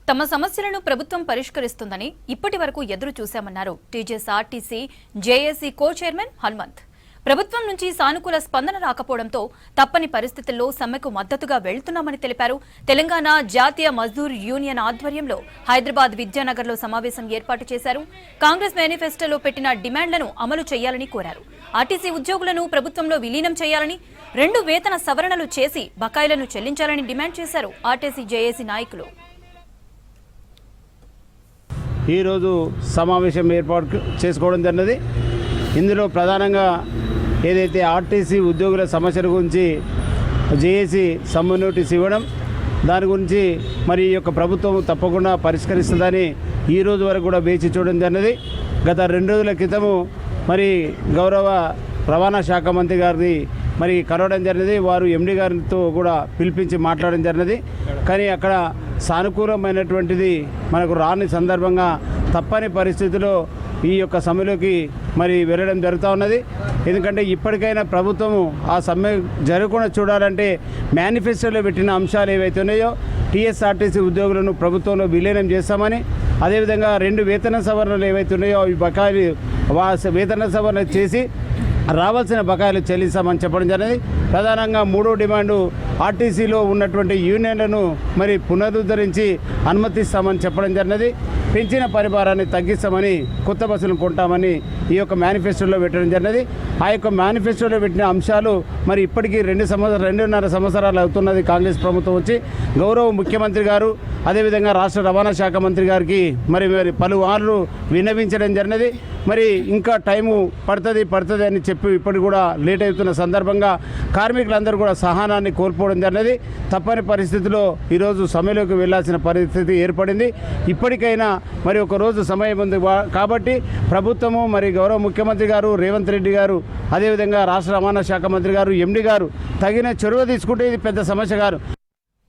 తమ సమస్యలను ప్రభుత్వం పరిష్కరిస్తుందని ఇప్పటివరకు ఎదురు చూశామన్నారు టీజేఎస్ఆర్టీసీ జేఏసీ కో చైర్మన్ హనుమంత్. ప్రభుత్వం నుంచి సానుకూల స్పందన రాకపోవడంతో తప్పని పరిస్థితుల్లో సమ్మెకు మద్దతుగా వెళ్తున్నామని తెలిపారు. తెలంగాణ జాతీయ మజ్దూర్ యూనియన్ ఆధ్వర్యంలో హైదరాబాద్ విద్యానగర్లో సమావేశం ఏర్పాటు చేశారు. కాంగ్రెస్ మేనిఫెస్టోలో పెట్టిన డిమాండ్లను అమలు చేయాలని కోరారు. ఆర్టీసీ ఉద్యోగులను ప్రభుత్వంలో విలీనం చేయాలని, 2 వేతన సవరణలు చేసి బకాయిలను చెల్లించాలని డిమాండ్ చేశారు ఆర్టీసీ జేఏసీ నాయకులు. ఈరోజు సమావేశం ఏర్పాటు చేసుకోవడం జరిగినది. ఇందులో ప్రధానంగా ఏదైతే ఆర్టీసీ ఉద్యోగుల సమస్యల గురించి జేఏసీ సమ్మె నోటీస్ ఇవ్వడం, దాని గురించి మరి ఈ యొక్క ప్రభుత్వం తప్పకుండా పరిష్కరిస్తుందని ఈ రోజు వరకు కూడా వేచి చూడడం జరిగినది. గత 2 రోజుల క్రితము మరి గౌరవ రవాణా శాఖ మంత్రి గారిని మరి కలవడం జరిగినది. వారు ఎండి గారితో కూడా పిలిపించి మాట్లాడడం జరిగినది. కానీ అక్కడ సానుకూలమైనటువంటిది మనకు రాని సందర్భంగా తప్పని పరిస్థితిలో ఈ యొక్క సమ్మెలోకి మరి వెళ్ళడం జరుగుతూ ఉన్నది. ఎందుకంటే ఇప్పటికైనా ప్రభుత్వము ఆ సమ్మె జరగకుండా చూడాలంటే మేనిఫెస్టోలో పెట్టిన అంశాలు ఏవైతే ఉన్నాయో టీఎస్ఆర్టీసీ ఉద్యోగులను ప్రభుత్వంలో విలీనం చేస్తామని, అదేవిధంగా 2 వేతన సవరణలు ఏవైతే ఉన్నాయో ఈ బకాయిలు వేతన సవరణ చేసి రావాల్సిన బకాయిలు చెల్లిస్తామని చెప్పడం జరిగింది. ప్రధానంగా 3వ డిమాండు ఆర్టీసీలో ఉన్నటువంటి యూనియన్లను మరి పునరుద్ధరించి అనుమతిస్తామని చెప్పడం జరిగినది. పెంచిన పరిభారాన్ని తగ్గిస్తామని, కొత్త బస్సులను కొంటామని ఈ యొక్క మేనిఫెస్టోలో పెట్టడం జరిగినది. ఆ యొక్క మేనిఫెస్టోలో పెట్టిన అంశాలు మరి ఇప్పటికీ 2.5 సంవత్సరాలు అవుతున్నది కాంగ్రెస్ ప్రభుత్వం వచ్చి. గౌరవ ముఖ్యమంత్రి గారు అదేవిధంగా రాష్ట్ర రవాణా శాఖ మంత్రి గారికి మరి పలుమార్లు విన్నవించడం జరిగినది. మరి ఇంకా టైము పడుతుంది అని చెప్పి ఇప్పటికి కూడా లేట్ అవుతున్న సందర్భంగా కార్మికులందరూ కూడా సహనాన్ని కోల్పోవడం జరిగినది. తప్పని పరిస్థితిలో ఈరోజు సమ్మెలోకి వెళ్లాల్సిన పరిస్థితి ఏర్పడింది. ఇప్పటికైనా మరి ఒక రోజు సమయం ఉంది కాబట్టి ప్రభుత్వము మరి గౌరవ ముఖ్యమంత్రి గారు రేవంత్ రెడ్డి గారు అదేవిధంగా రాష్ట్ర రవాణా శాఖ మంత్రి గారు ఎండి గారు తగిన చొరవ తీసుకుంటే ఇది పెద్ద సమస్య గారు.